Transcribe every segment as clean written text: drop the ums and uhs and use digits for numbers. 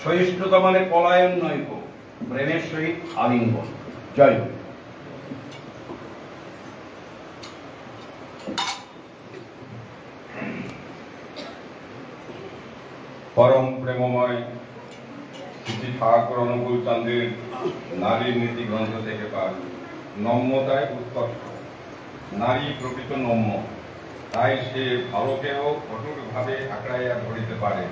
সহিষ্ণুতা মানে পলায়ন নয় গো, প্রেমের সহিত আলিঙ্গন। জয় গুরু। পরম প্রেমময় শ্রী ঠাকুর অনুকূল চন্দ্রের নারীর নীতি গ্রন্থ থেকে পান। নম্যতায় উৎকর্ষ, নারী প্রকৃত নম্য, তাই সে ভালোকেও কঠোরভাবে আঁকড়াইয়া ধরিতে পারে।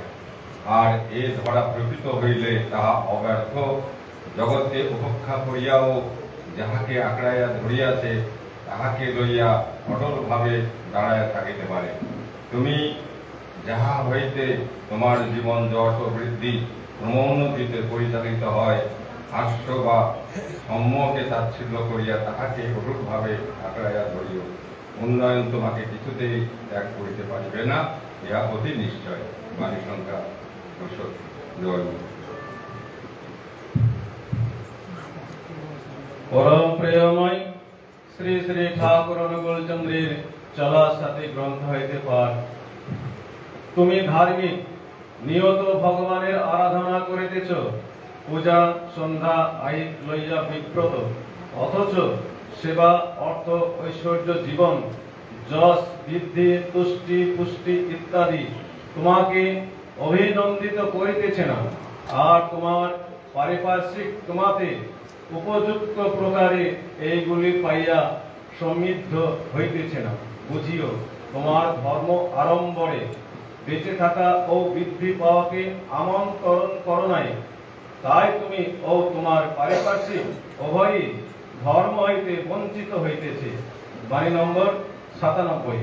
আর এ ধরা প্রকৃত হইলে তাহা অব্যর্থ, জগতে উপেক্ষা করিয়াও যাহাকে আঁকড়াইয়া ধরিয়াছে তাহাকে লইয়া অটলভাবে দাঁড়াইয়া থাকিতে পারে। তুমি যাহা হইতে তোমার জীবন যশ বৃদ্ধি ক্রমোন্নতিতে পরিচালিত হয়, হাস্য বা সম্যকে তাচ্ছিল্য করিয়া তাহাকে কঠোরভাবে আঁকড়াইয়া ধরিও। উন্নয়ন তোমাকে কিছুতেই ত্যাগ করিতে পারিবে না, ইহা অতি নিশ্চয়। বাণী সংখ্যা 65। পরম প্রেমময় শ্রী শ্রী ঠাকুর অনুকূল চন্দ্রের চলা সাথী গ্রন্থ হইতে পার। তুমি ধার্মিক, নিয়ত ভগবানের আরাধনা করিতেছ, পূজা সন্ধ্যা আইন লইয়া বিব্রত, অথচ সেবা অর্থ ঐশ্বর্য জীবন যশ বৃদ্ধি তুষ্টি পুষ্টি ইত্যাদি তোমাকে অভিনন্দিত করিতেছে না। আর তোমার পারিপার্শ্বিক তোমাতে উপযুক্ত প্রকারে এইগুলি পাইয়া সমৃদ্ধ হইতেছে না। বুঝিও, তোমার ধর্ম আড়ম্বরে বেঁচে থাকা ও বৃদ্ধি পাওয়াকে আমন্ত্রণ করো নাই। তাই তুমি ও তোমার পারিপার্শ্বিক উভয়ই ধর্ম হইতে বঞ্চিত হইতেছে। বাণী নম্বর 97।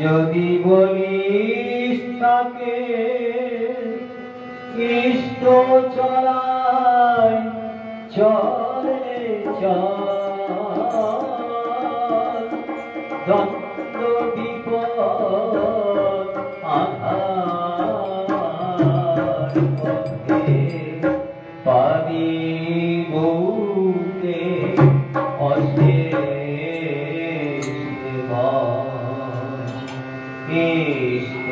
যদি বলিস তাকে ইষ্ট চলায় চলে দ্বন্দ্ব বিপদ আঘাত পথে পাবি বুকে অশেষ ইষ্ট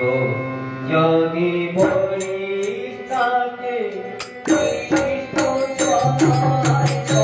যদি বলিস তাকে ইষ্ট চলায় চলে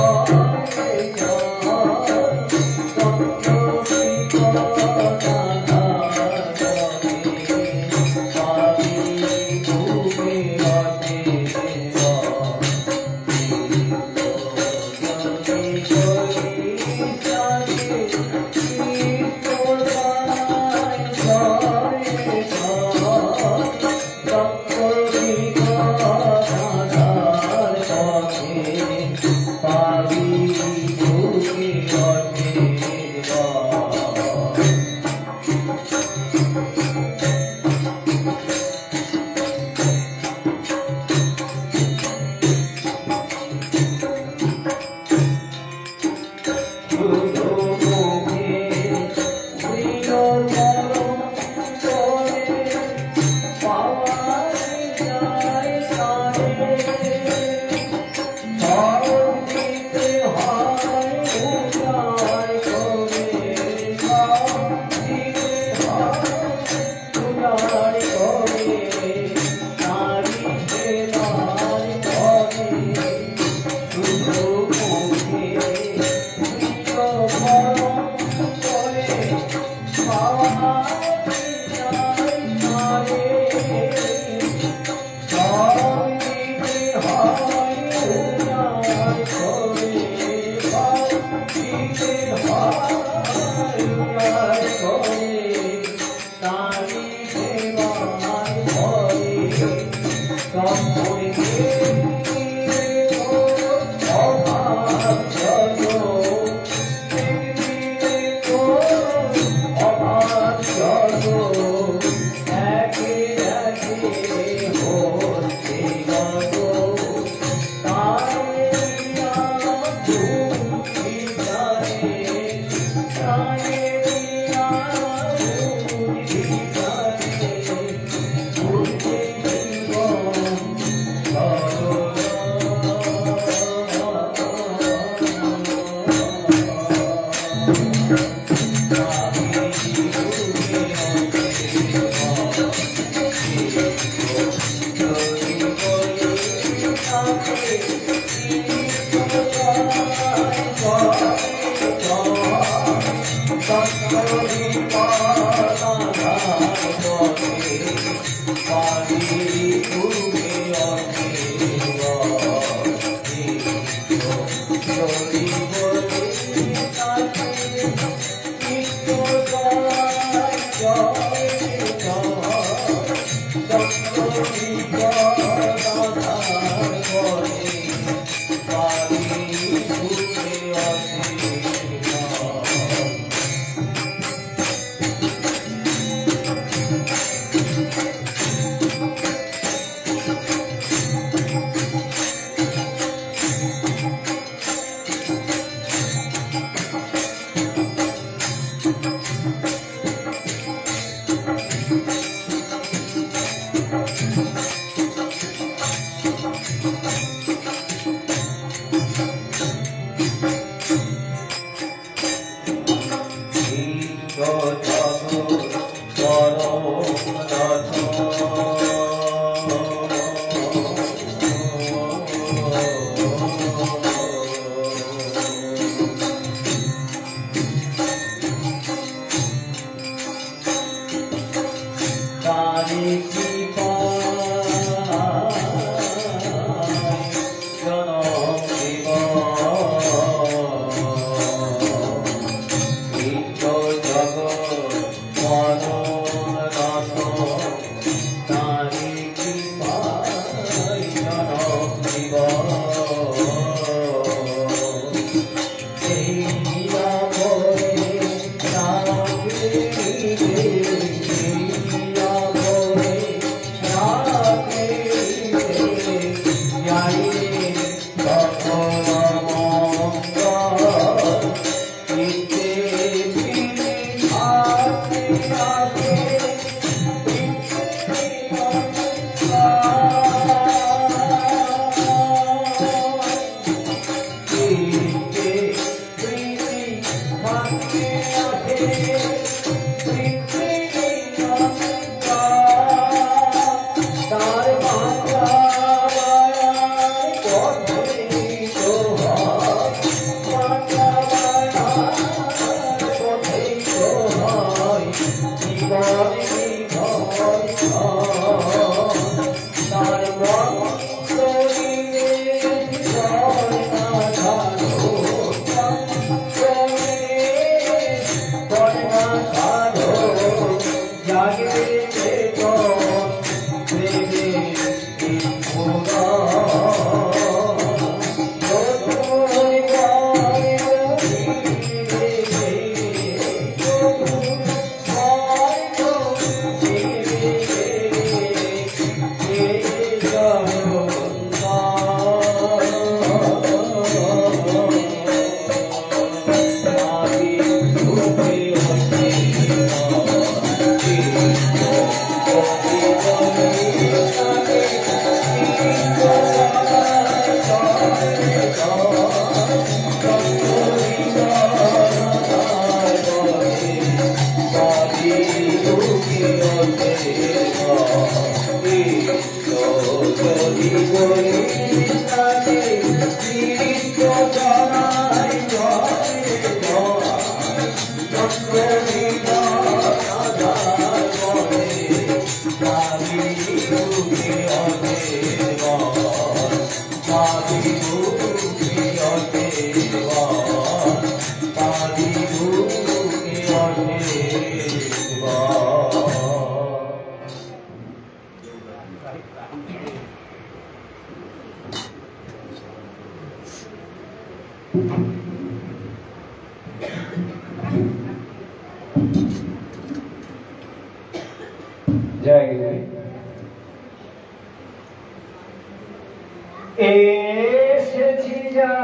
এসেছি যাইব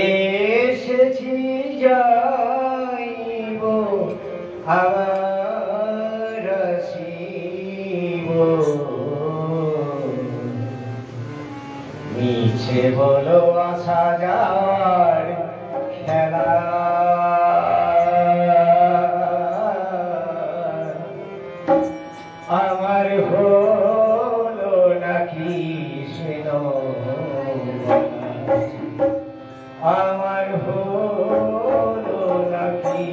এসেছি যাইব আবার আসিব মিছে বলো আসা যাওয়ার খেলা আমার হলো নাকি সেনো আমার হলো নাকি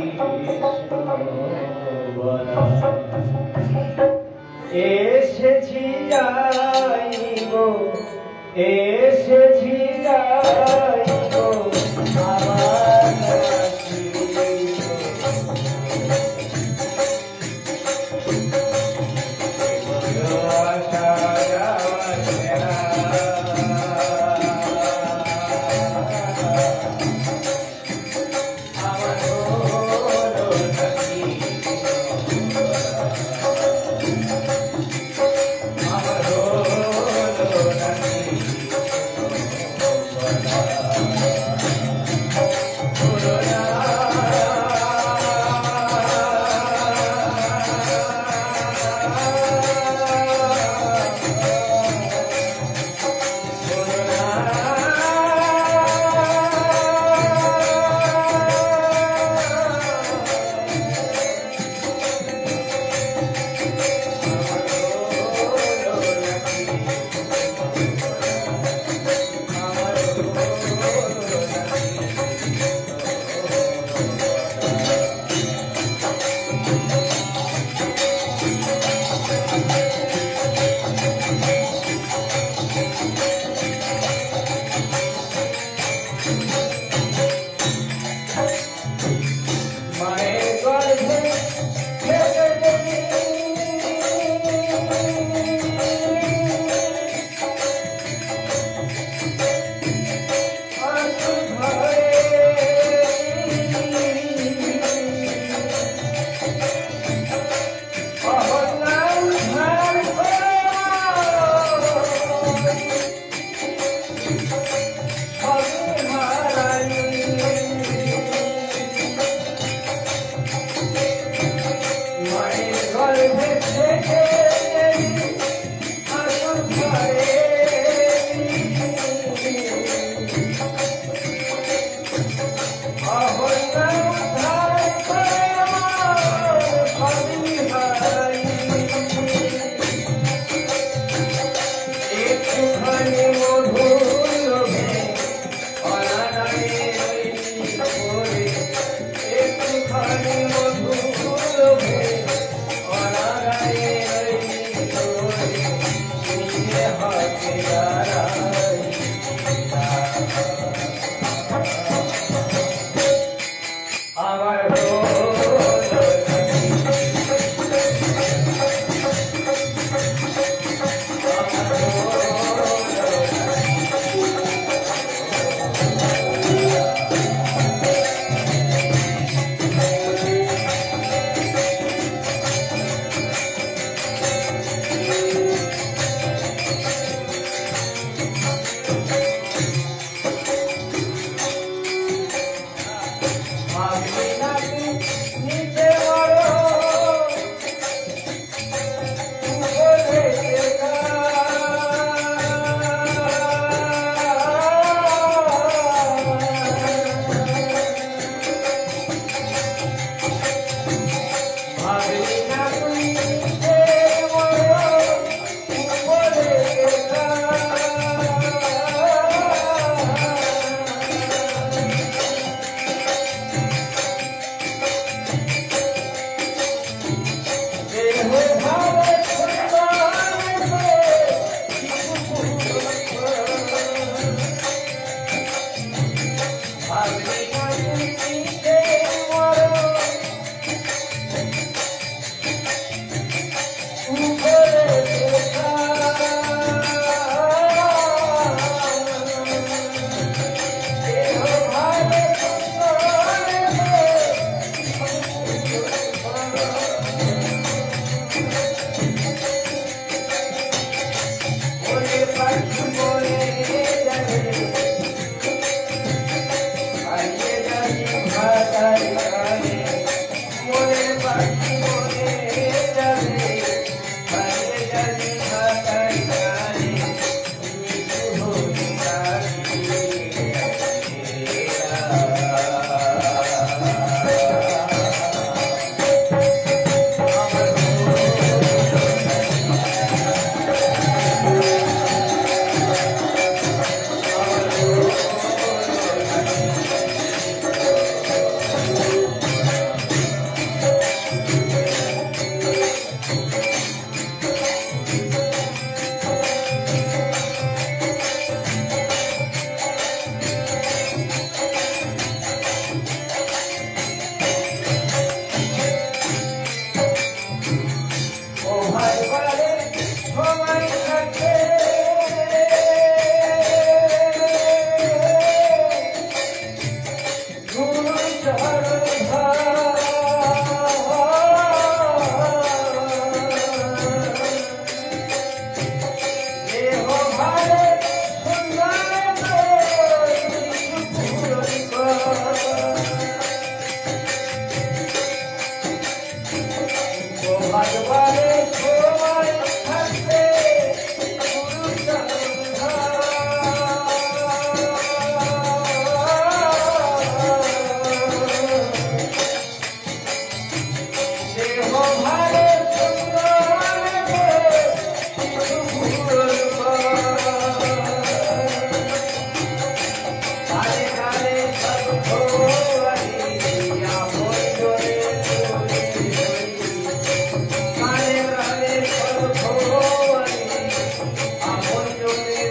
এসেছি যাইব এসেছি যাইব আমার সময় থাকে গুরু চরণ দেহ ভারে ভগবানে সময় থাকতে গুরু চরণ দেহ ভারে কিছু ভুল কালে কালে সর্বহরি আপন জনে কালে কালে সর্বহরি আপন জনে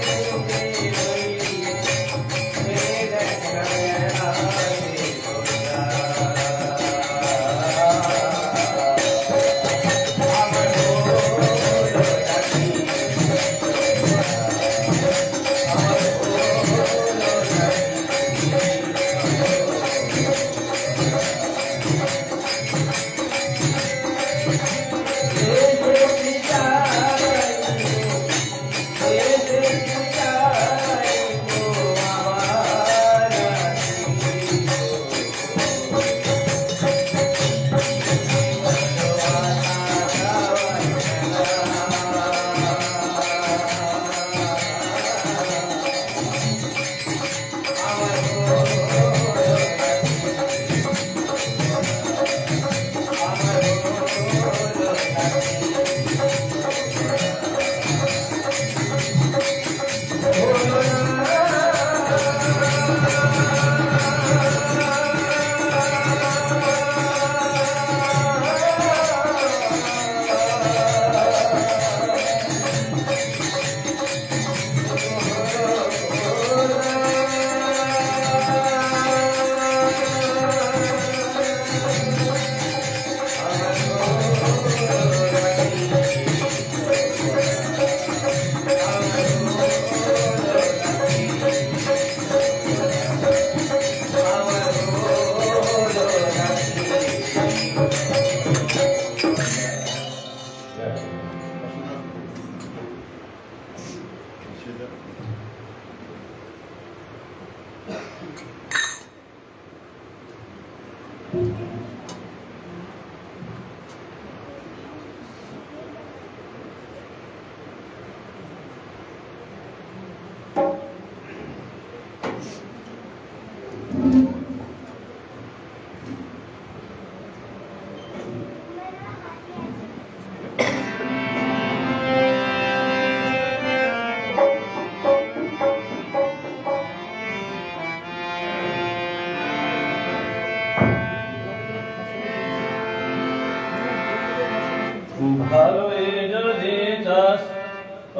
ভালোই যদি চাস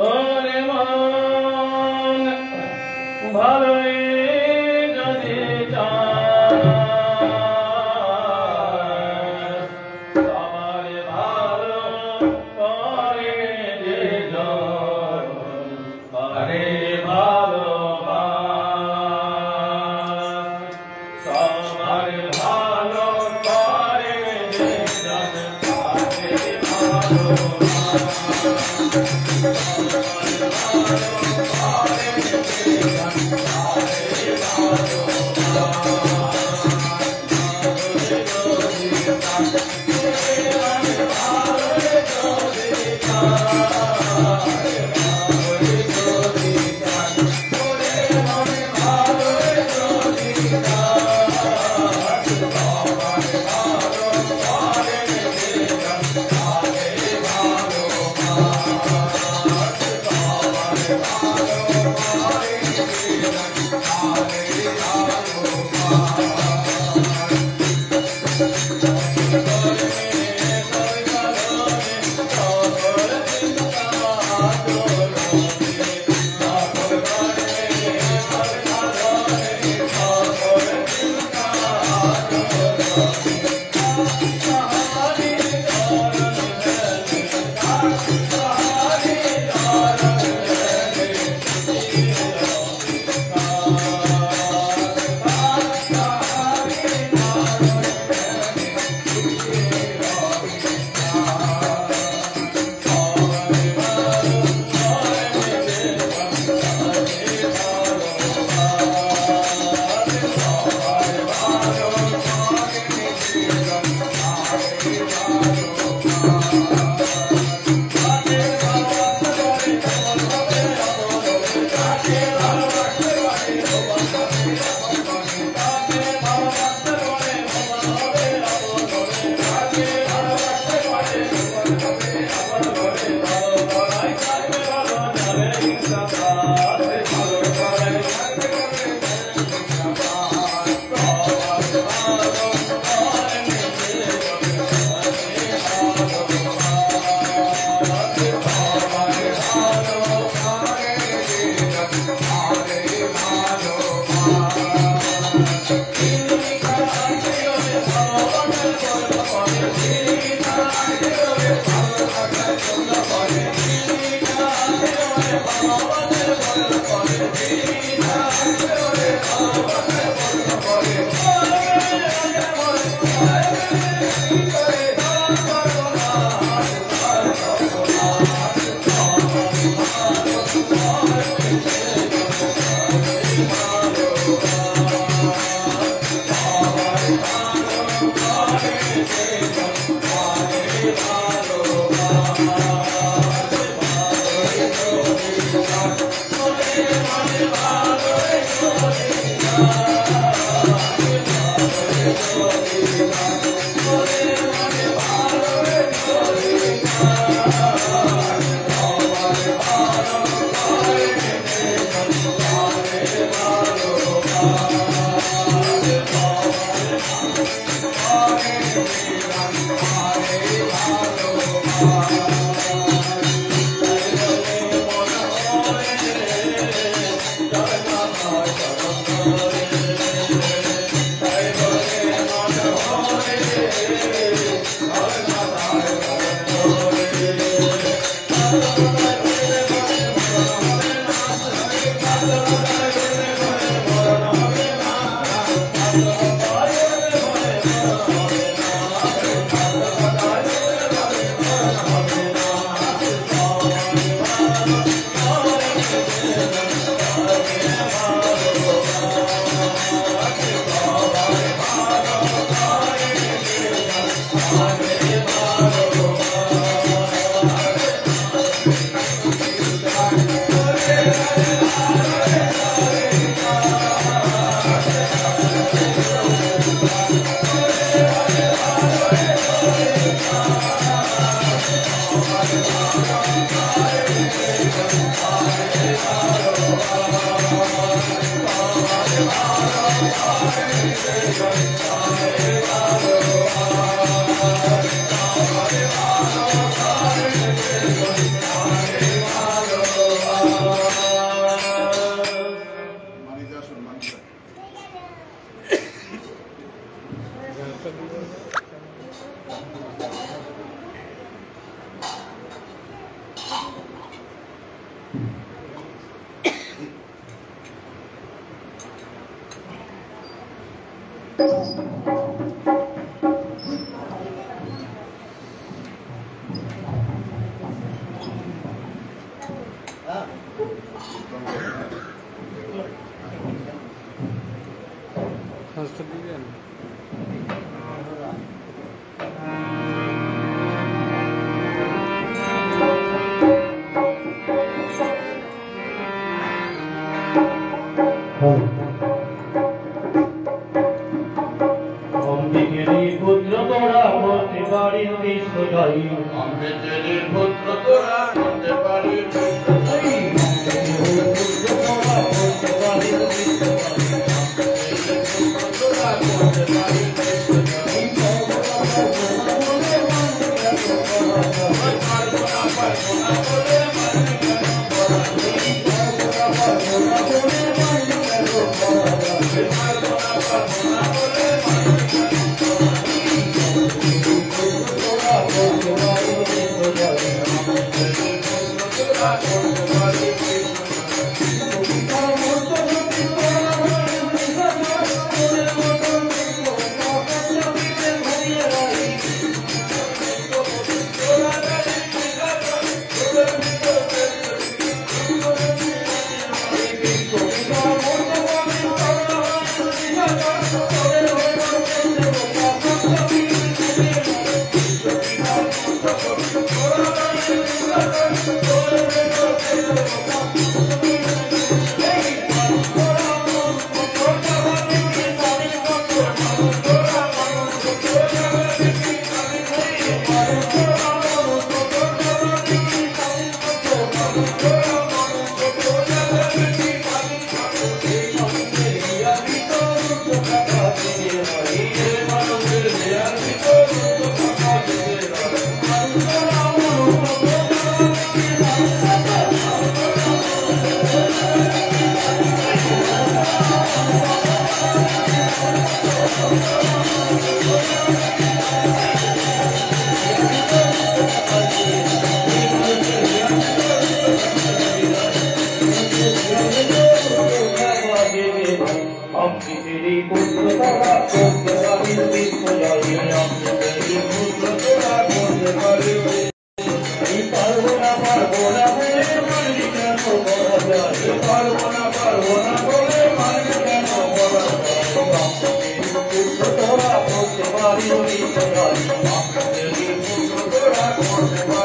ওরে মন ভালোই যদি চাস সবার ভালো করে যে জন আরে ভালোবাস সবার ভালো করে যে জন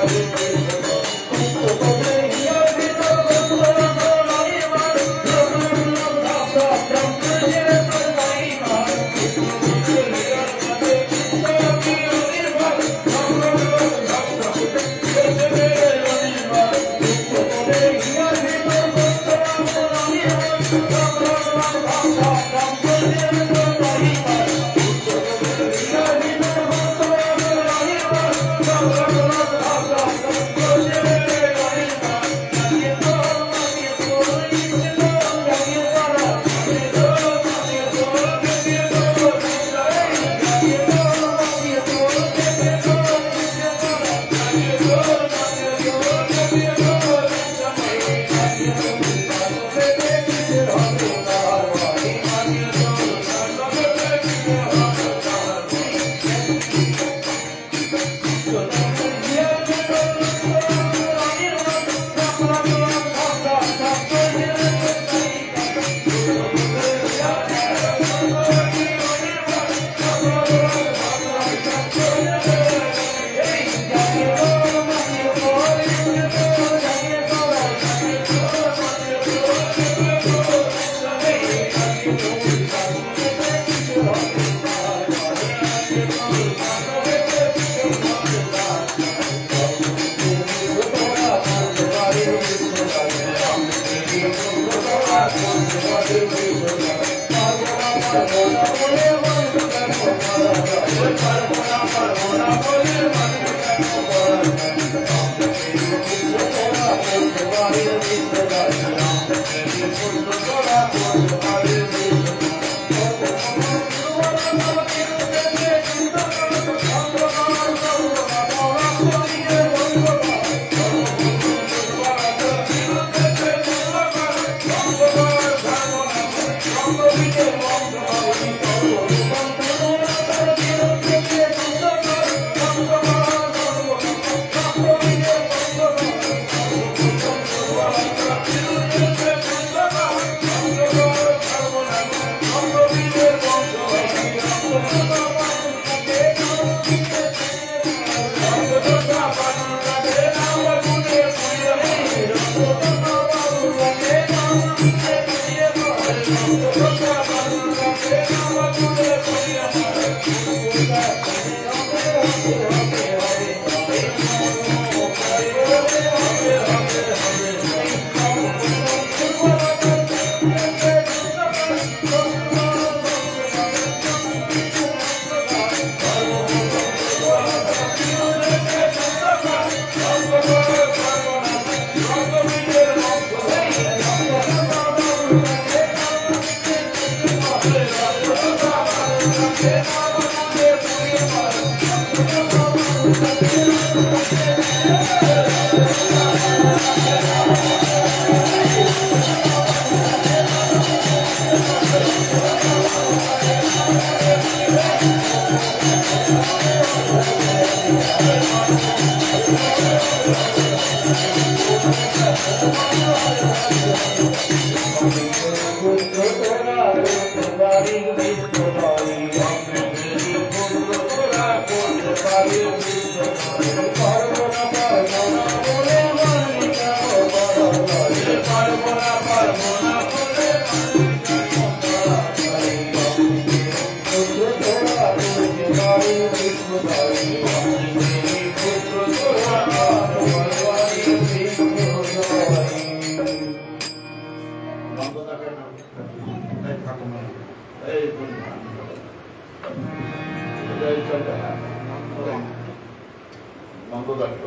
Thank you.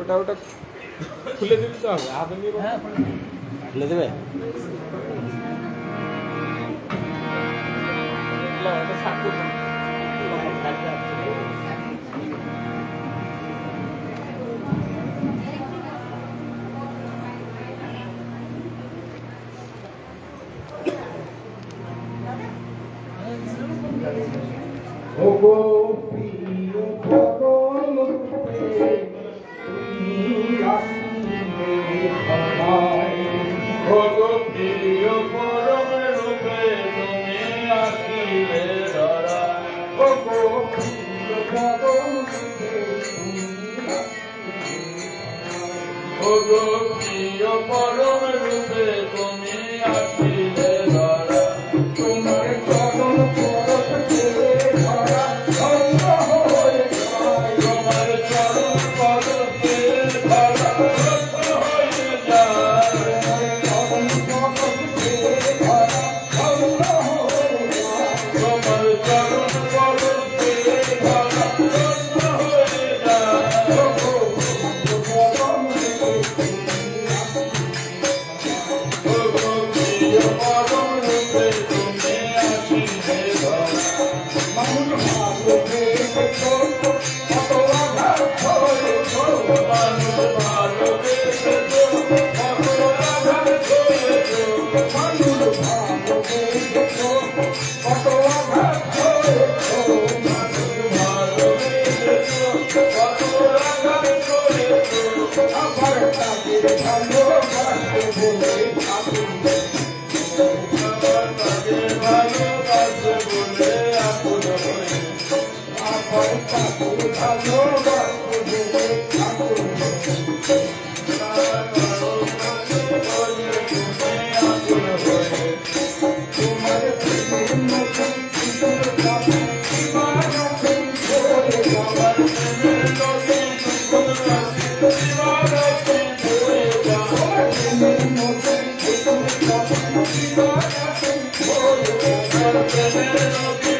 ওটা ওটা খুলে দিতে তো হবে হাতে নিয়ে খুলে দেবে ওটা সাকু ওগো প্রিয় ভগবান তুমি আসিলে ধরায় ওগো প্রিয় পরম রূপে তুমি আসিলে ধরায় ওগো প্রিয় ভগবান তুমি ওগো প্রিয় পরম রূপে তুমি আসিলে ধরায় তোমার চরণ পরশ ছেড়ে ধরা ধন্য হয়ে যায় তোমার চরণ পদকে ধরা ধন্য হয়ে যায় চরণ পরশ ছেড়ে ধরা ধন্য হয়ে যায় তোমার চরণ পদকে ধরা ধন্য হয়ে যায় ওগো প্রিয় ভগবান ওগো প্রিয় পরম রূপে তুমি আসিলে ধরায় মানুষ ভালোবে কত আঘাত হয়েছ মানুষ ভালোবেসে তো কত আঘাত করেছ মানুষ ভালোবে কত আঘাত হয়েছ ভালোবেসে তো কত আঘাত করেছ আমার তাকে ভালোবাসতে বলে আপনি আমার তাকে ভালোবাসে বলে আপন হয়ে আমার তাকে ভালোবাসতে বলে আপনি তোমার প্রেমের মতো কিশোর কাছে দিবারাত্রি ধরে যাওয়ার প্রেমের মতো কিশোর কাছে দিবারাত্রি ধরে যাওয়ার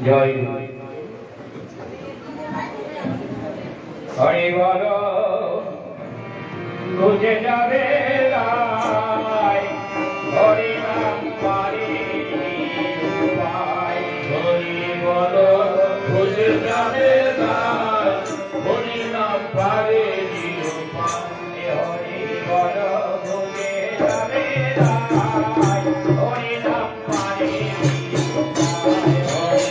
জয় হরি বল বুঝে যাবে রায় হরি নাম পারি হরি বল বুঝে যাবে রায় হরি নাম পারি হরি বল বুঝে যাবে রায় হরি নাম পারি হরি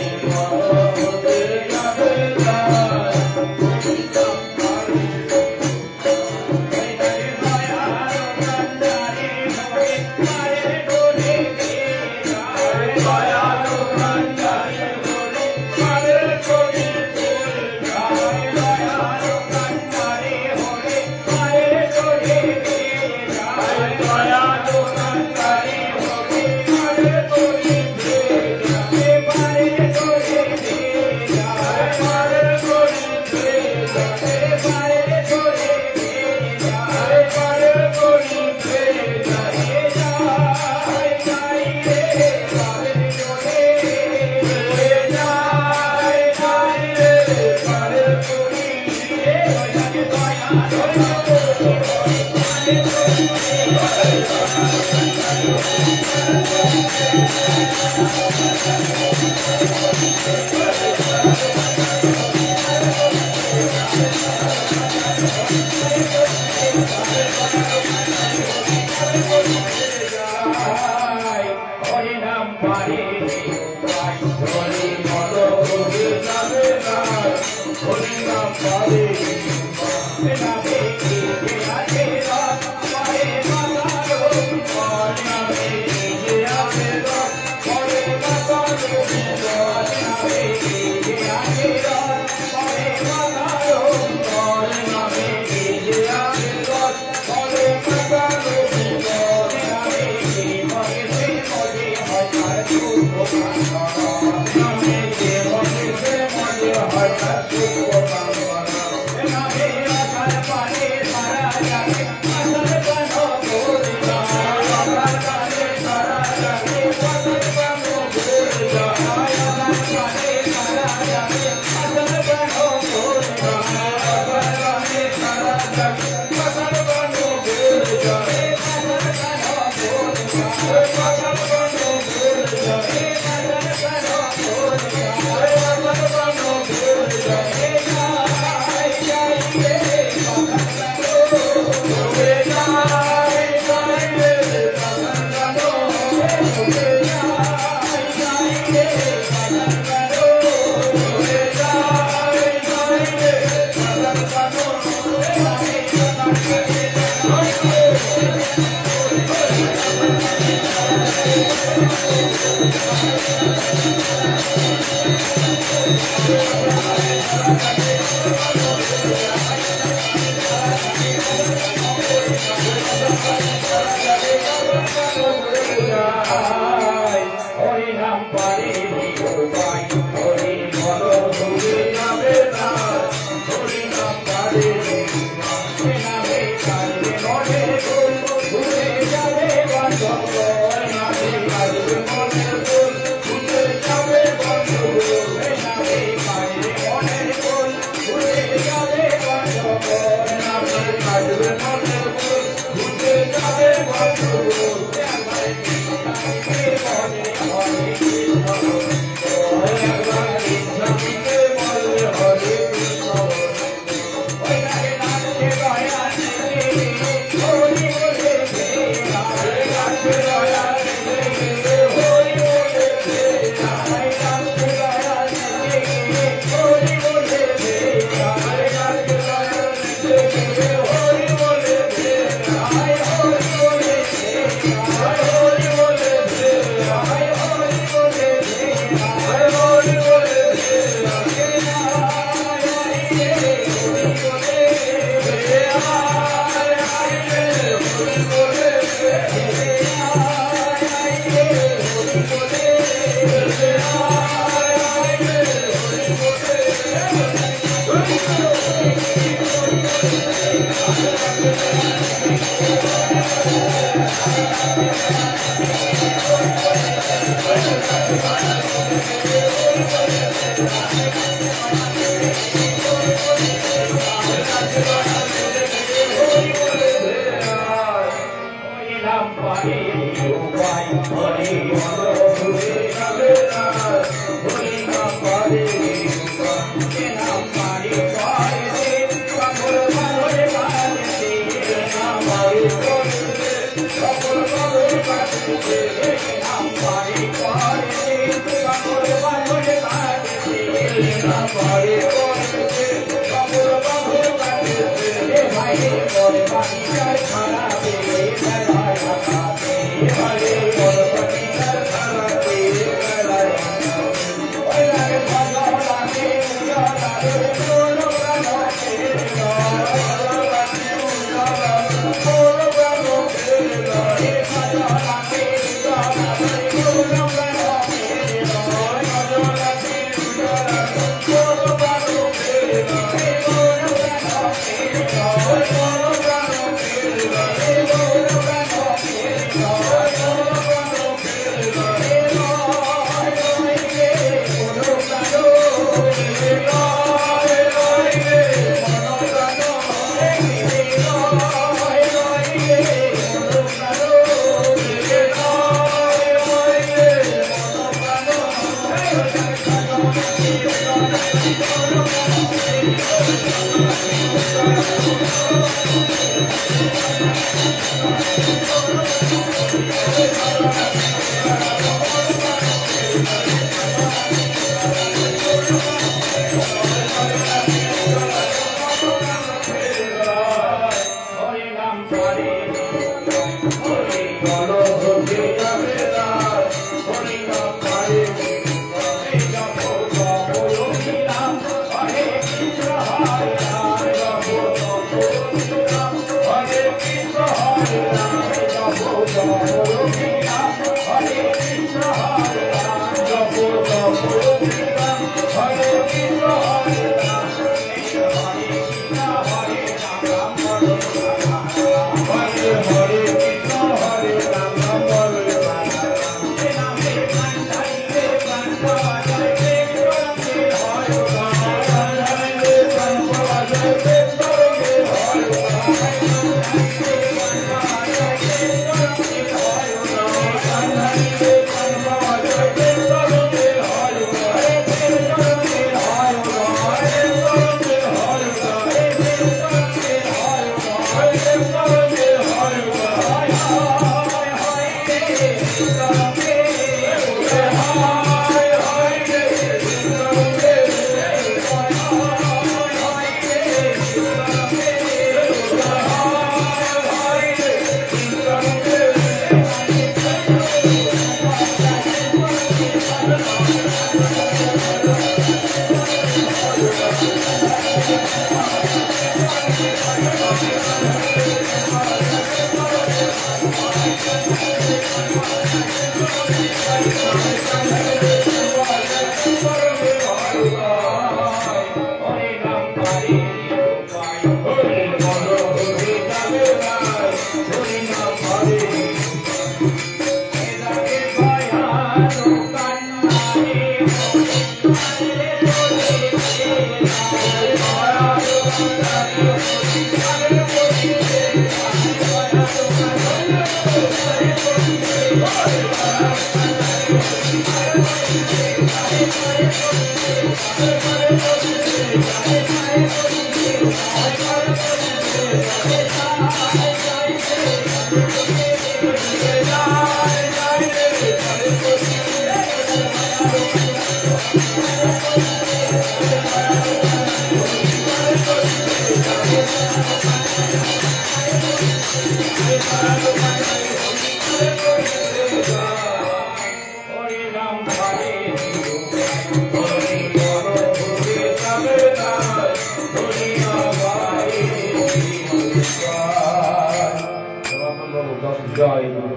জয় গুরু।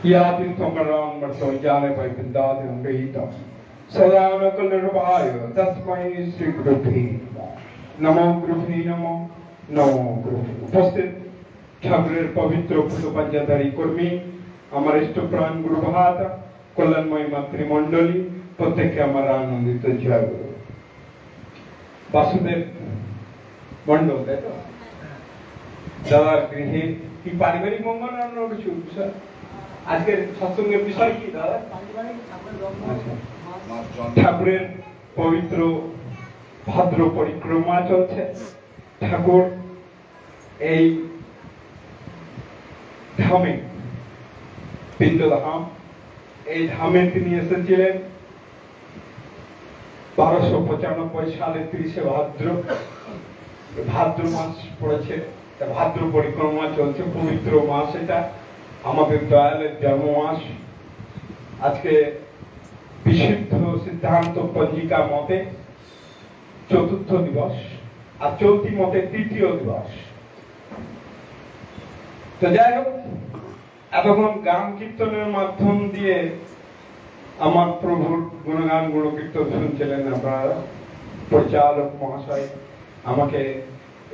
या तीर्थंकरं वर्षोज्जाले वैकुण्ठादिं गृहीतं सदा नकलनिर्वाय तस्मै श्रीगुरुभ्ये नमो गुरुभ्ये नमो नमो गुरुभ्ये। उपस्थित ঠাকুরের পবিত্র ফুলপাঞ্জাধারী কর্মী, আমার ইষ্টপ্রাণ গুরু ভাতা, কল্যাণময় মাতৃমণ্ডলী, প্রত্যেককে আমার আনন্দিত জয় গুরু। বাসুদেব মণ্ডল, তাই তো? দাদার গৃহে কি পারিবারিক মঙ্গল না অন্য কিছু? আজকের সৎসঙ্গের বিষয় কি দাদা? ঠাকুরের পবিত্র ভাদ্র পরিক্রমা চলছে। ঠাকুর এই ধামে, পিণ্ডধাম, এই ধামে তিনি এসেছিলেন 1295 সালে 30 ভাদ্র। ভাদ্র মাস পড়েছে, ভাদ্র পরিক্রমা চলছে, পবিত্র মাস এটা, আমাদের দয়ালের জন্ম মাস। আজকে বিশুদ্ধ সিদ্ধান্ত পঞ্জিকা মতে চতুর্থ দিবস, আর চলতি মতে তৃতীয় দিবস। তো যাই হোক, এতক্ষণ গান কীর্তনের মাধ্যম দিয়ে আমার প্রভুর গুণগান গুণকীর্তন শুনছিলেন আপনারা। পরিচালক মহাশয় আমাকে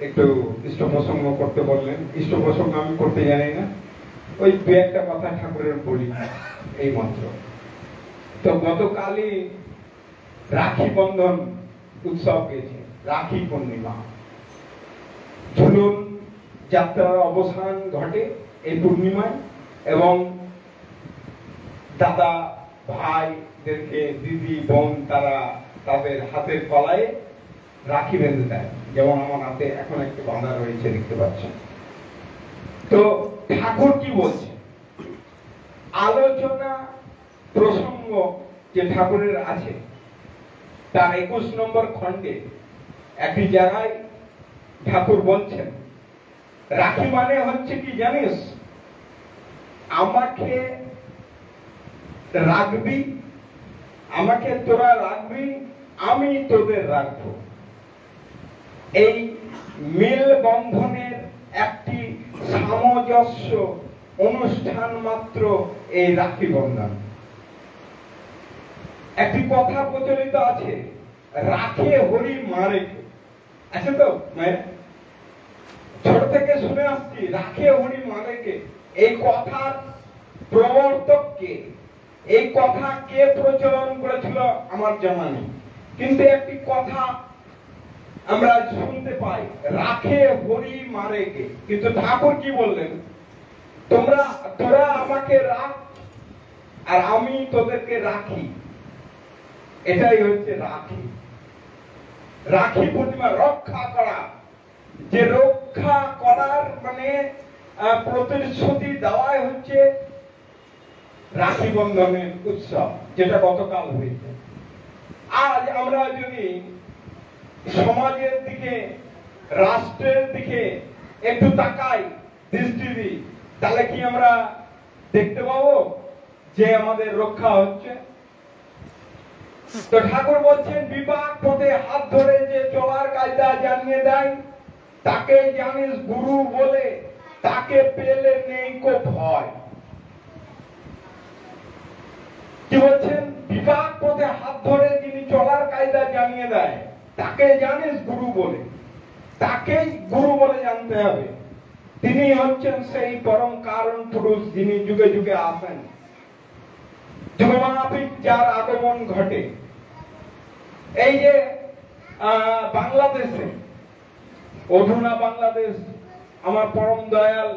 একটু ইষ্ট প্রসঙ্গ করতে বললেন। ইষ্ট প্রসঙ্গ আমি করতে জানি না, ওই দু একটা কথা ঠাকুরের বলি এই মাত্র। তো গতকালই রাখি বন্ধন উৎসব গেছে, রাখি পূর্ণিমা। ঝুলন যাত্রার অবসান ঘটে এই পূর্ণিমায়, এবং দাদা ভাইদেরকে দিদি বোন তারা তাদের হাতের কলায় রাখি বেঁধে দেয়, যেমন আমার হাতে এখন একটু বাঁধা রয়েছে, দেখতে পাচ্ছেন। তো ঠাকুর কি বলছে, আলোচনা প্রসঙ্গ যে ঠাকুরের আছে তার 21 নম্বর খণ্ডে একটি জায়গায় ঠাকুর বলছেন, রাখি মানে হচ্ছে কি জানিস, আমাকে রাখবি, আমাকে তোরা রাখবি, আমি তোদের রাখবো। এই মিল বন্ধনের একটি সামঞ্জস্য অনুষ্ঠান মাত্র এই রাখি বন্ধন। একটি কথা প্রচলিত আছে, রাখে হরি মারে কে, আছে তো মায়ের? ছোট থেকে শুনে আসছি, রাখে হরি মারে কে। এই কথার প্রবর্তক কে, এই কথা কে প্রচলন করেছিল আমার জানা নেই, কিন্তু একটি কথা আমরা শুনতে পাই, রাখে হরি মারে কে। কিন্তু ঠাকুর কি বললেন, তোরা আমাকে রাখ আর আমি তোদেরকে রাখি। এটাই হচ্ছে রাখি। রাখি পূর্ণিমা, রক্ষা করা। যে রক্ষা করার মানে প্রতিশ্রুতি দেওয়াই হচ্ছে রাখি বন্ধনের উৎসব, যেটা গতকাল হয়েছে। আজ আমরা যদি সমাজের দিকে, রাষ্ট্রের দিকে একটু তাকাই, দৃষ্টি দিই, তাহলে কি আমরা দেখতে পাবো যে আমাদের রক্ষা হচ্ছে? তো ঠাকুর বলছেন, বিপাক পথে হাত ধরে যে চলার কায়দা জানিয়ে দেয়, তাকে জানিস গুরু বলে, তাকে পেলে নেই কো ভয়। কি বলছেন? বিপাক পথে হাত ধরে যিনি চলার কায়দা জানিয়ে দেয়, তাকে জানিস গুরু বলে, তাকেই গুরু বলে জানতে হবে। তিনি হচ্ছেন সেই পরম কারণ পুরুষ, যিনি যুগে যুগে আসেন, যুগমাপিক যার আগমন ঘটে। এই যে বাংলাদেশে, অধুনা বাংলাদেশ, আমার পরম দয়াল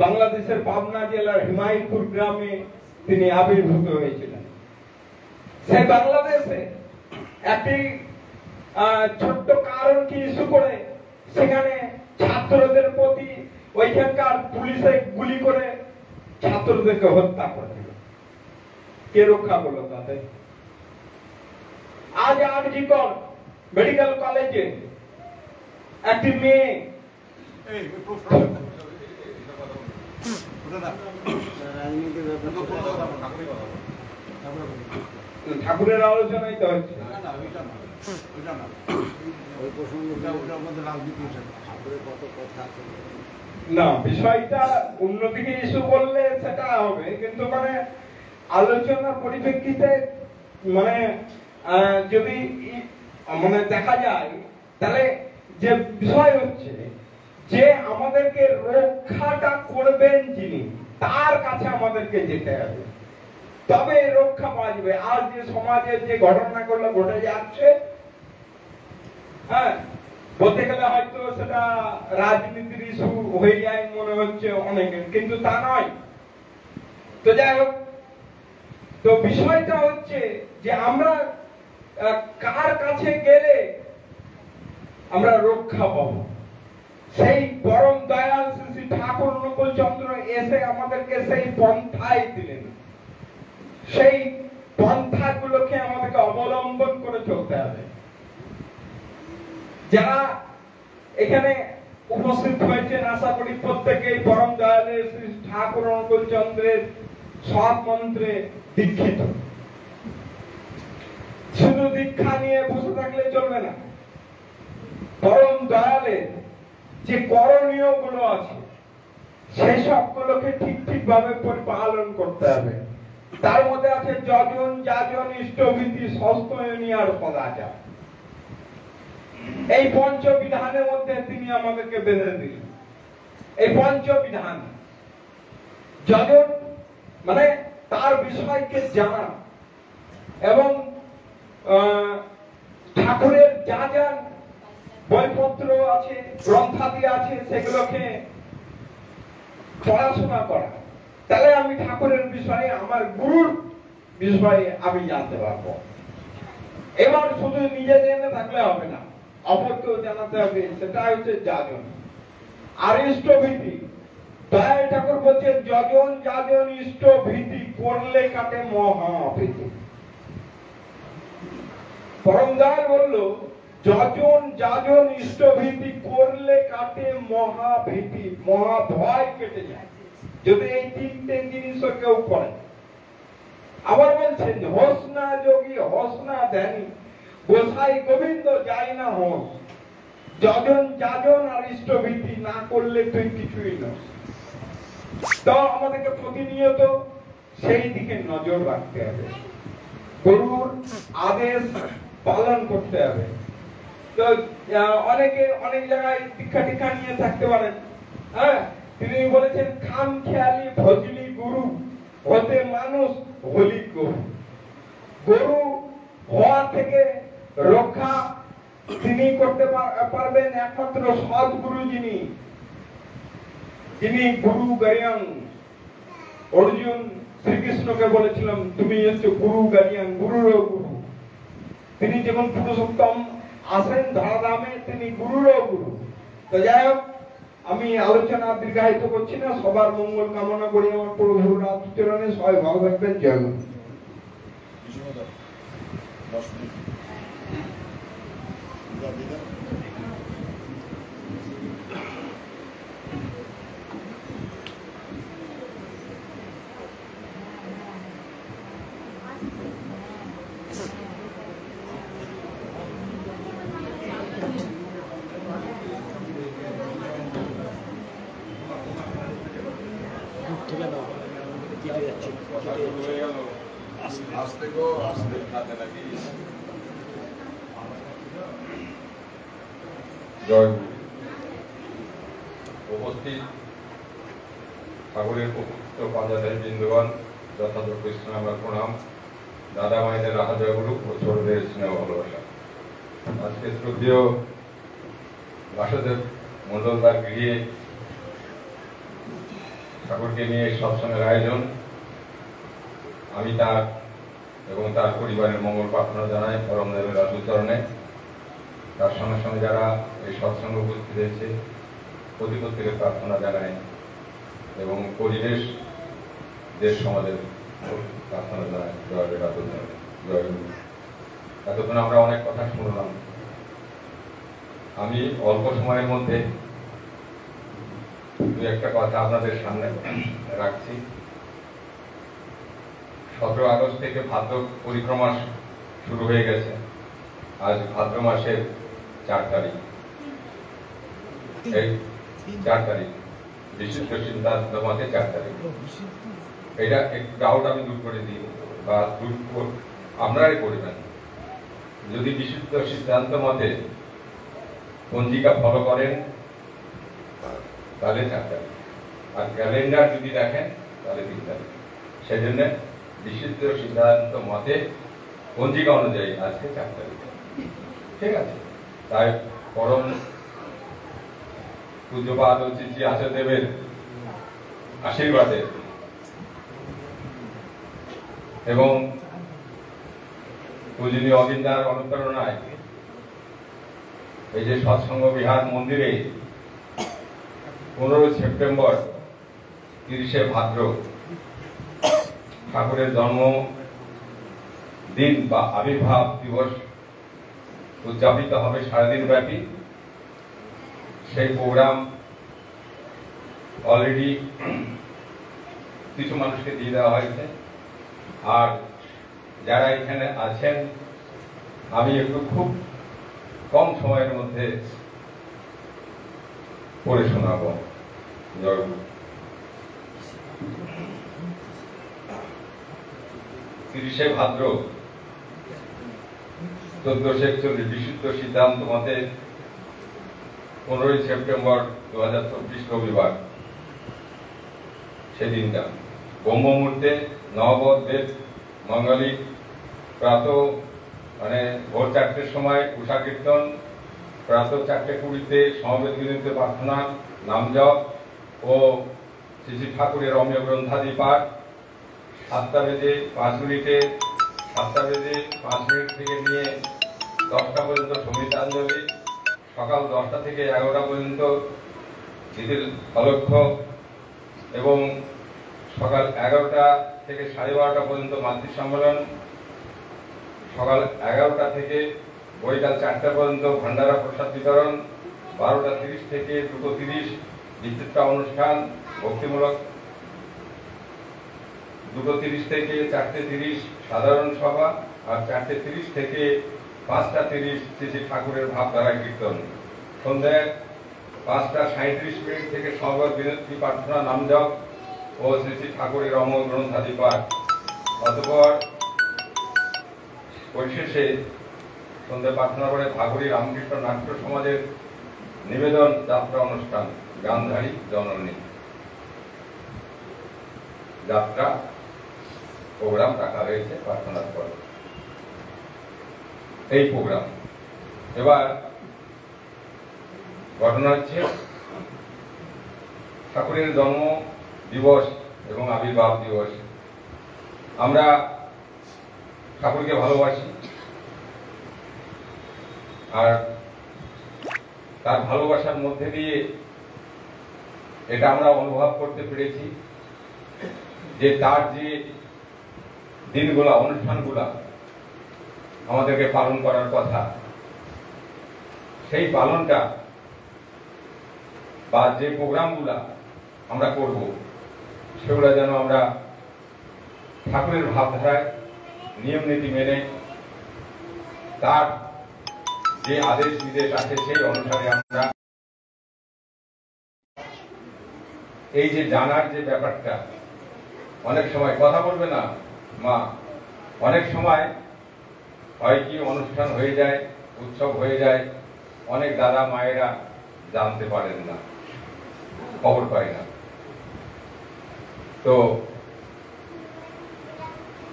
বাংলাদেশের পাবনা জেলার হিমায়তপুর গ্রামে তিনি আবির্ভূত হয়েছিলেন। সেই বাংলাদেশে একটি ছোট্ট কারণকে ইস্যু করে সেখানে ছাত্রদের প্রতি ওইখানকার পুলিশে গুলি করে ছাত্রদেরকে হত্যা করে। কে রক্ষা করলো তাতে? আজ আরজি কর মেডিকেল কলেজে একটি মেয়ে ঠাকুরের আলোচনায় তো হচ্ছে না, বিষয়টা অন্যদিকে ইস্যু করলে সেটা হবে, কিন্তু মানে আলোচনার পরিপ্রেক্ষিতে মানে যদি মানে দেখা যায়, তাহলে যে বিষয় হচ্ছে যে আমাদেরকে রক্ষাটা করবেন যিনি, তার কাছে আমাদেরকে যেতে হবে, তবে রক্ষা পাওয়া যাবে। আর যে সমাজে যে ঘটনাগুলো ঘটে যাচ্ছে, হ্যাঁ, বলতে গেলে হয়তো সেটা রাজনীতির ইস্যু হয়ে যায় মনে হচ্ছে অনেকের, কিন্তু তা নয়। তো যাই হোক, তো বিষয়টা হচ্ছে যে আমরা কার কাছে গেলে আমরা রক্ষা পাবো। সেই পরম দয়াল শ্রী ঠাকুর অনুকূল চন্দ্র এসে আমাদেরকে সেই পন্থায় দিলেন। সেই পন্থাগুলোকে আমাদেরকে অবলম্বন করে চলতে হবে। যারা এখানে উপস্থিত হয়েছেন, আশা করি প্রত্যেকেই পরম দয়ালের শ্রী ঠাকুর অনুকূল চন্দ্রের সৎ মন্ত্রে দীক্ষিত। শুধু দীক্ষা নিয়ে বসে থাকলে চলবে না। পরম দয়ালের যে করণীয় গুলো আছে, সেই সবগুলোকে ঠিক ঠিক ভাবে পালন করতে হবে। তার মধ্যে আছে যজন যাজন ইষ্টভীতি সস্তয়নিয়ার সদাচার। এই পঞ্চবিধানের মধ্যে তিনি আমাদেরকে বেঁধে দিলেন। এই পঞ্চবিধান, যজন মানে তার বিষয়কে জানা, এবং ঠাকুরের যা যা বইপত্র আছে, গ্রন্থাদি আছে, সেগুলোকে পড়াশোনা করা। তাহলে আমি ঠাকুরের বিষয়ে, আমার গুরুর বিষয়ে আমি জানতে পারবো। এবার শুধু নিজে জেনে থাকলে হবে না, অপরকেও জানাতে হবে, সেটা হচ্ছে যাজন। আর ইষ্টভীতি, দয়াল ঠাকুর বলছেন যজন যাজন ইষ্টভীতি করলে কাটে মহাভীতি। পরম দয়াল বললো যজন যাজন ইষ্টভীতি করলে কাটে মহাভীতি, মহাভয় কেটে যায় যদি এই তিনটে জিনিসও কেউ করে। আবার বলছেন হোস না যোগী হোস না ধ্যানী, গোসাই গোবিন্দ যায় না হোস। যজন যাজন আর ইষ্টভীতি না করলে তুই কিছুই নস। তো আমাদেরকে প্রতিনিয়ত সেই দিকে নজর রাখতে হবে, গুরুর আদেশ পালন করতে হবে। তো অনেকে অনেক জায়গায় দীক্ষা টিক্ষা নিয়ে থাকতে পারেন, হ্যাঁ, তিনি বলেছেন খাম খেয়ালি ভজলি গুরু হতে মানুষ হলি গরু। গরু হওয়া থেকে রক্ষা তিনি করতে পারবেন একমাত্র সদ্গুরু যিনি, যিনি গুরু গারিয়ান। অর্জুন শ্রীকৃষ্ণকে বলেছিলাম তুমি হচ্ছে গুরু গারিয়ান, গুরুরও গুরু। তিনি যেমন পুরুষোত্তম আসেন ধরাধামে, তিনি গুরুরও গুরু। তো যাই হোক, আমি আলোচনা দীর্ঘায়িত করছি না, সবার মঙ্গল কামনা করি আমার প্রভুর রাজচরণে। সবাই ভালো থাকবেন। জয় গুরু। জয় উপস্থিত ঠাকুরের পবিত্র পাঞ্জাধারী বৃন্দগণ, যথাযোগ্য স্থানে আমার প্রণাম। দাদা মায়েদের রাহা জয়গুরু ও ছোটদের স্নেহ ভালোবাসা। আজকে শ্রদ্ধেয় বাসুদেব মন্ডলদার গৃহে ঠাকুরকে নিয়ে সৎসঙ্গের আয়োজন। আমি তার এবং তার পরিবারের মঙ্গল প্রার্থনা জানাই পরমদেবের রাজচরণে। তার সঙ্গে সঙ্গে যারা এই সৎসঙ্গে উপস্থিত হয়েছে প্রত্যেকের প্রার্থনা জানাই, এবং পরিবেশ দেশ সমাজের প্রার্থনা জানাই। জয় বেরাতুল জয় গুরু। এতক্ষণ আমরা অনেক কথা শুনলাম। আমি অল্প সময়ের মধ্যে দু একটা কথা আপনাদের সামনে রাখছি। 17 আগস্ট থেকে ভাদ্র পরিক্রমা শুরু হয়ে গেছে। আজ ভাদ্র মাসের 4 তারিখ। এই 4 তারিখ বিশুদ্ধ সিদ্ধান্ত মতে 4 তারিখ। এটা একটু ডাউট আমি দূর করে দিই, বা আপনারাই করবেন। যদি বিশুদ্ধ সিদ্ধান্ত মতে পঞ্জিকা ফলো করেন তাহলে 4 তারিখ, আর ক্যালেন্ডার যদি দেখেন তাহলে 3 তারিখ। সেই জন্য বিশুদ্ধ সিদ্ধান্ত মতে পঞ্জিকা অনুযায়ী আজকে 4 তারিখ, ঠিক আছে। তাই পরম পূজ্যপাদ শ্রী আচার্যদেবের আশীর্বাদে এবং পূজনীয় অবিন্দার অনুপ্রেরণায় এই যে সৎসঙ্গ বিহার মন্দিরে 15 সেপ্টেম্বর 30শে ভাদ্র ঠাকুরের জন্ম দিন বা আবির্ভাব দিবস উদযাপিত হবে সারাদিন ব্যাপী। সেই প্রোগ্রাম অলরেডি কিছু মানুষকে দিয়ে দেওয়া হয়েছে। আর যারা এখানে আছেন, আমি একটু খুব কম সময়ের মধ্যে পড়ে শোনাব। জয় গুরু। 30শে ভাদ্র 1441 বিশুদ্ধ সিদ্ধান্ত মতে 15 সেপ্টেম্বর 2024 রবিবার সেদিনটা ব্রহ্ম মুহূর্তে নববেদ মঙ্গলিক প্রাত ভোর 4টের সময় উষা কীর্তন, প্রাত 4:20 সমবেত বিনীত প্রার্থনা, নাম জপ ও শ্রী ঠাকুরের রম্য গ্রন্থাদি পাঠ। 7টা বেজে 5 মিনিটে 7টা বেজে 5 মিনিট থেকে নিয়ে 10টা পর্যন্ত সঙ্গীতাঞ্জলি। সকাল 10টা থেকে 11টা পর্যন্ত ঈদের অলক্ষ্য এবং সকাল 11টা থেকে 12:30 পর্যন্ত মাতৃ সম্মেলন। সকাল 11টা থেকে বৈকাল 4টা পর্যন্ত ভান্ডারা প্রসাদ বিতরণ। 12:30 থেকে 2:30 বিচিত্রা অনুষ্ঠান ভক্তিমূলক। 2:30 থেকে 4:30 সাধারণ সভা। আর 4:30 থেকে 5:30 শ্রী ঠাকুরের ভাবধারা কীর্তন। সন্ধ্যায় 5:37 থেকে সমবেত বিনতি প্রার্থনা, নাম জপ ও শ্রী ঠাকুরের অমর গ্রন্থাদি পাঠ। অতঃপর পরিশেষে সন্ধ্যা প্রার্থনা করে ভাগবতী রামকৃষ্ণ নাট্য সমাজের নিবেদন যাত্রা অনুষ্ঠান, গান্ধারী জননী যাত্রা প্রোগ্রাম রাখা হয়েছে প্রার্থনার পরে। এই প্রোগ্রাম এবার ঘটনা হচ্ছে ঠাকুরের জন্ম দিবস এবং আবির্ভাব দিবস। আমরা ঠাকুরকে ভালোবাসি, আর তার ভালোবাসার মধ্যে দিয়ে এটা আমরা অনুভব করতে পেরেছি যে তার যে দিনগুলা, অনুষ্ঠানগুলা আমাদেরকে পালন করার কথা, সেই পালনটা বা যে প্রোগ্রামগুলা আমরা করব সেগুলা যেন আমরা ঠাকুরের ভাবধারায় নিয়ম নীতি মেনে তার যে আদেশ নির্দেশ আছে সেই অনুসারে আমরা এই যে জানার যে ব্যাপারটা, অনেক সময় কথা বলবে না মা, অনেক সময় হয় কি অনুষ্ঠান হয়ে যায়, উৎসব হয়ে যায়, অনেক দাদা মায়েরা জানতে পারেন না, খবর পায় না। তো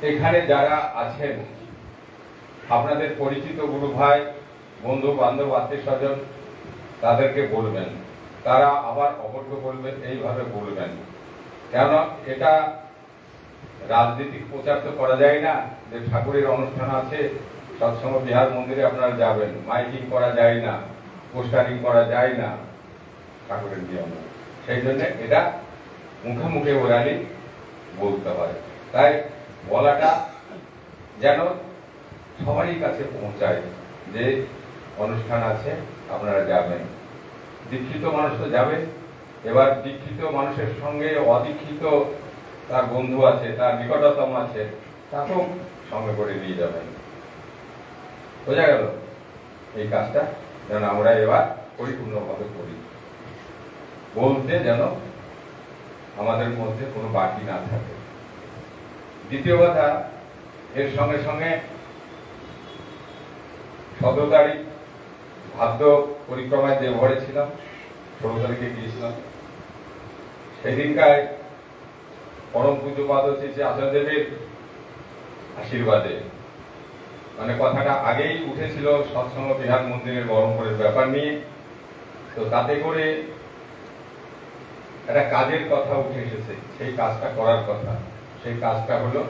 এখানে যারা আছেন আপনাদের পরিচিত গুরু ভাই, বন্ধু বান্ধব, আত্মীয় স্বজন, তাদেরকে বলবেন, তারা আবার অপরকে বলবেন, এইভাবে বলবেন। কেন এটা রাজনৈতিক প্রচার তো করা যায় না যে ঠাকুরের অনুষ্ঠান আছে সৎসঙ্গ বিহার মন্দিরে আপনারা যাবেন, মাইকিং করা যায় না, পোস্টারিং করা যায় না, ঠাকুরের নিয়ম। সেই জন্য এটা মুখে মুখে ওরালি বলতে হয়। তাই বলাটা যেন সবারই কাছে পৌঁছায় যে অনুষ্ঠান আছে, আপনারা যাবেন। দীক্ষিত মানুষ তো যাবে, এবার দীক্ষিত মানুষের সঙ্গে অদীক্ষিত তার বন্ধু আছে, তার নিকটতম আছে, তাকেও সঙ্গে করে নিয়ে যাবেন। বোঝা গেল? এই কাজটা যেন আমরা এবার পরিপূর্ণভাবে করি, বলতে যেন আমাদের মধ্যে কোনো বাকি না থাকে। দ্বিতীয় কথা, এর সঙ্গে সঙ্গে 17 তারিখ ভাদ্র পরিক্রমায় যে ঘরে ছিলাম, 16 তারিখে গিয়েছিলাম, সেদিনকায় পরম পূজ্যপাদ শ্রী আচার্যদেবের আশীর্বাদে, মানে কথাটা আগেই উঠেছিল সৎসঙ্গ বিহার মন্দিরের বহরমপুরের ব্যাপার নিয়ে, তো তাতে করে একটা কাজের কথা উঠে এসেছে, সেই কাজটা করার কথা। সেই কাজটা হলো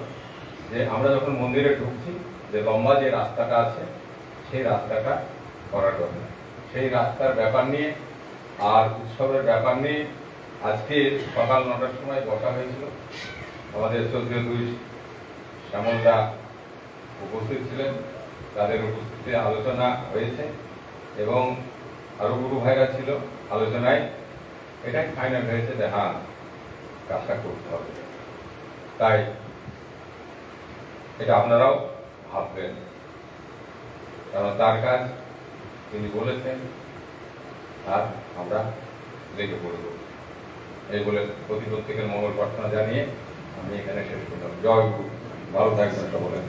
যে আমরা যখন মন্দিরে ঢুকছি, যে লম্বা যে রাস্তাটা আছে, সেই রাস্তাটা করার কথা। সেই রাস্তার ব্যাপার নিয়ে আর উৎসবের ব্যাপার নিয়ে আজকে সকাল 9টার সময় বসা হয়েছিল। আমাদের শ্রদ্ধেয় দুই শ্যামলদা উপস্থিত ছিলেন, তাদের উপস্থিতিতে আলোচনা হয়েছে এবং আরো গুরু ভাইরা ছিল আলোচনায়। এটাই ফাইনাল হয়েছে যে হ্যাঁ, কাজটা করতে হবে। তাই এটা আপনারাও ভাববেন, কারণ তার কাজ তিনি বলেছেন আর আমরা লেগে পড়ব। এই বলে প্রত্যেকের মঙ্গল প্রার্থনা জানিয়ে আমি এখানে শেষ করলাম। জয় গুরু, ভালো থাকবেন সকলে।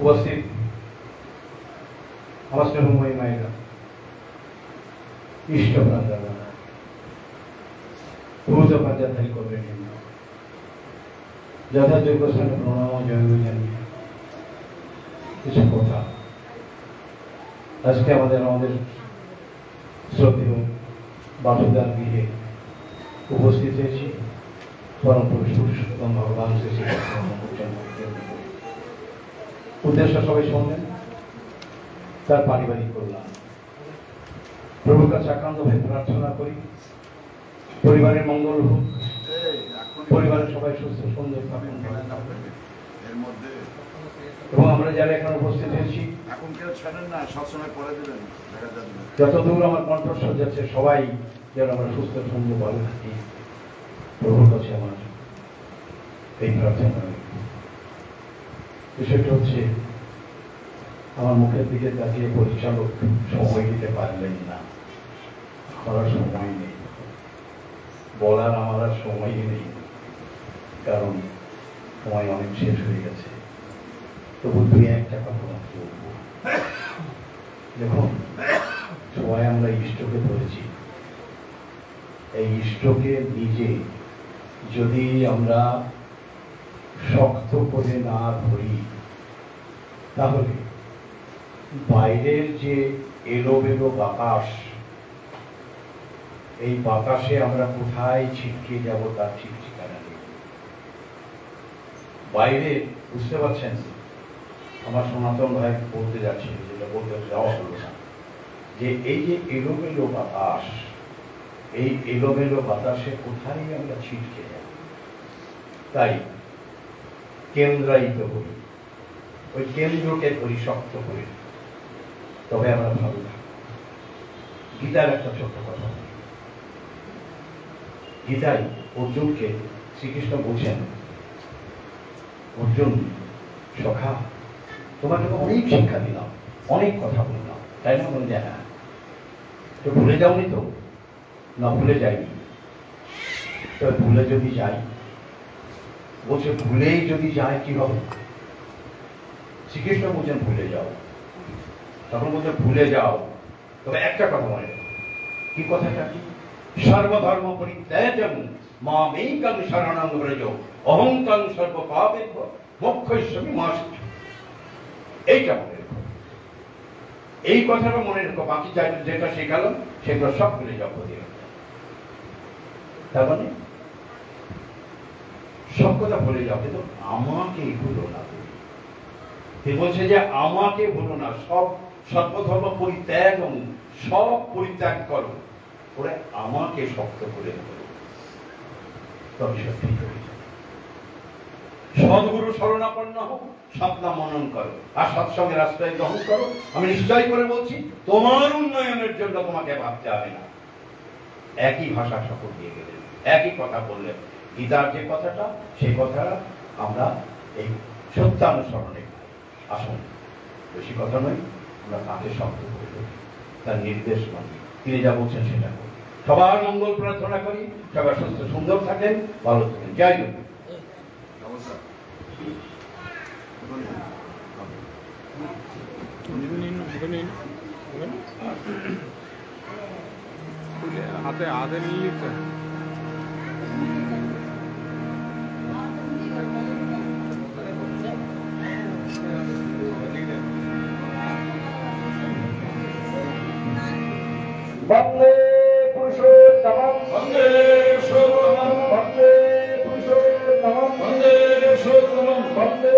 উপস্থিত আমার স্নেহময়ী মায়েরা, ইষ্ট প্রাঞ্জলা পূজ পাঞ্জাধারী করবেন যথাযোগ্য স্থানে প্রণাম ও জয়গুরু জানিয়ে কিছু কথা। আজকে আমাদের শ্রদ্ধেয় বাসুদার গৃহে উপস্থিত হয়েছি পরম পুরুষোত্তম ভগবান শ্রী শ্রী উদ্দেশ্য সবাই শুনলেন, তার পারিবারিক কল্যাণ। প্রভুর কাছে একান্তভাবে প্রার্থনা করি পরিবারের মঙ্গল হোক, পরিবারের সবাই সুস্থ সুন্দর থাকুন। এবং আমরা যারা এখানে উপস্থিত হয়েছি, এখন কেউ ছাড়েন না, সবসময় পরে দেবেন, যতদূর আমার কণ্ঠস্বর যাচ্ছে, সবাই যেন আমরা সুস্থ সুন্দর ভালো থাকি। প্রভুর কাছে আমার এই প্রার্থনা। বিষয়টা হচ্ছে, আমার মুখের দিকে তাকিয়ে পরিচালক সময় দিতে পারলেন না, করার সময় নেই, বলার আমার আর সময়ই নেই, কারণ সময় অনেক শেষ হয়ে গেছে। তবু দুই একটা কথা বলবো। দেখুন, সবাই আমরা ইষ্টকে ধরেছি। এই ইষ্টকে নিজে যদি আমরা শক্ত করে না ধরি, তাহলে বাইরের যে এলোমেলো বাতাস, এই বাতাসে আমরা কোথায় ছিটকে যাব তার ঠিক ঠিকানা নেই। বাইরে, বুঝতে পারছেন, আমার সনাতন ভাই বলতে যাচ্ছে, যেটা বলতে যাওয়া হলো না, যে এই যে এলোমেলো বাতাস, এই এলোমেলো বাতাসে কোথায় আমরা ছিটকে যাব। তাই কেন্দ্রায়িত করি, ওই কেন্দ্রকে ধরি শক্ত করে, তবে আমরা ভালো থাকবো। গীতার একটা ছোট্ট কথা, গীতায় অর্জুনকে শ্রীকৃষ্ণ বলছেন, অর্জুন সখা, তোমাকে অনেক শিক্ষা দিলাম, অনেক কথা বললাম, তাই না? বলে হ্যাঁ। তো ভুলে যাওনি তো? না, ভুলে যাইনি। তো ভুলে যদি যাই, বলছে ভুলেই যদি যায় কি হবে? শ্রীকৃষ্ণ বলছেন ভুলে যাও। তখন বলছে ভুলে যাও, তবে একটা কথা মনে রাখো। কি কথাটা? কি? সর্বধর্ম পরিত্যাজ্যং মামেকং শরণং ব্রজ অহংকাং সর্বপাপেভ্যো মোক্ষয়িষ্যামি মা শুচি। এইটা মনে রেখো, এই কথাটা মনে রেখো। বাকি যেটা শেখালাম সেগুলো সব ভুলে যাও। তার মানে সব কথা ভুলে যাও, কিন্তু আমাকে ভুলো না। সে বলছে যে আমাকে ভুলো না, সব সর্বধর্ম পরিত্যাগ এবং সব পরিত্যাগ করো, ওরা আমাকে শক্ত করে ধরো, তবে সত্যি হয়ে যাবে। সদ্গুরু শরণাপন্ন হোক, সৎনাম মনন করো, আর সৎসঙ্গের আশ্রয় গ্রহণ করো। আমি নিশ্চয় করে বলছি, তোমার উন্নয়নের জন্য তোমাকে ভাবতে হবে না। একই ভাষা শপথ দিয়ে গেলেন, একই কথা বললেন। গীতার যে কথাটা, সেই কথা আমরা এই সত্যানুসরণে আসুন, বেশি কথা নয়, আমরা তাকে শব্দ করে দেব, তার নির্দেশ মানি, তিনি যা বলছেন সেটা করি। সবার মঙ্গল প্রার্থনা করি, সবার সুস্থ সুন্দর থাকেন, ভালো থাকেন। জয় গুরু। হাতে হাতে নিয়ে লিখতে বন্দে পুরুষোত্তমম বন্দে পুরুষোত্তমম বন্দে পুরুষোত্তমম বন্দে পুরুষোত্তমম বন্দে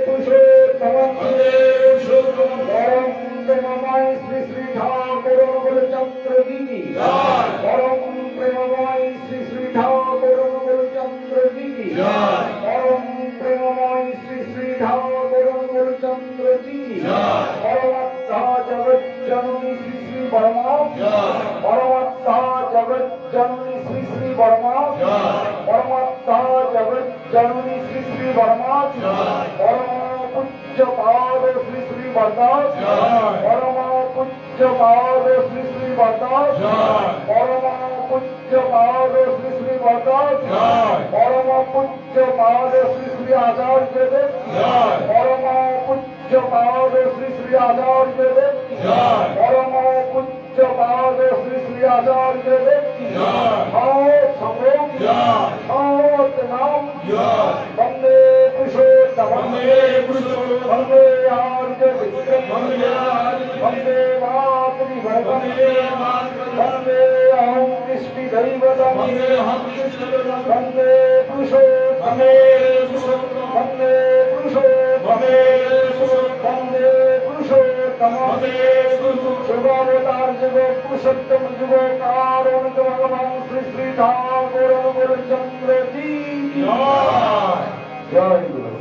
পুরুষোত্তমম বন্দে পুরুষোত্তমম পরম প্রেমময় শ্রী শ্রী ঠাকুর অনুকূলচন্দ্র জি কি জয়। পরম প্রেমময় শ্রী শ্রী ঠাকুর অনুকূলচন্দ্র জি কি জয়। পরম প্রেমময় শ্রী শ্রী ঠাকুর অনুকূলচন্দ্র জি কি জয়। পরমাত্মা জগৎ জননী শ্রী শ্রী বর্মা জয়। পরমাত্মা জগৎ জননী শ্রী শ্রী বর্মা জয়। পরমাত্মা জগৎ জননী শ্রী শ্রী বর্মা জয়। পরম পূজ্য পাদ শ্রী শ্রী বর্মা জয়। পরম পূজ্য পাদ শ্রী শ্রী বর্মা জয়। পরম পূজ্য পাদ শ্রী শ্রী বর্মা জয়। পরম পূজ্য পাদ শ্রী শ্রী আচার্য দেব জয়। পরম পূজ্য পাদ শ্রী শ্রী আচার্য দেব জয়। পরম পূজ্য পাদ শ্রী শ্রী আচার্য দেব জয়। সঙ্গম জয়। সৎ নাম জয়। বন্দে পুরুষোত্তমম বন্দে পুরুষোত্তমম বন্দে আর্য বিক্রম বন্দে আর্য বন্দে মাতৃভর্গম বন্দে মাতৃভর্গম বন্দে অহং কৃষ্টি দৈবতম বন্দে অহং কৃষ্ণদৈবতম বন্দে পুরুষোত্তমম বন্দে পুরুষোত্তমম বন্দে পুরুষোত্তমম বন্দে পুরুষোত্তমম বন্দে পুরুষোত্তমম বন্দে পুরুষোত্তমম যুগাবতার যুগ পুরুষোত্তম যুগ কারণ ভগবান শ্রী শ্রী ঠাকুর অনুকূলচন্দ্র জি কি জয়। জয় গুরু।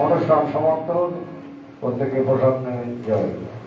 অনুষ্ঠান সমাপ্ত, প্রত্যেকে প্রসাদ নেবেন। জয় গুরু।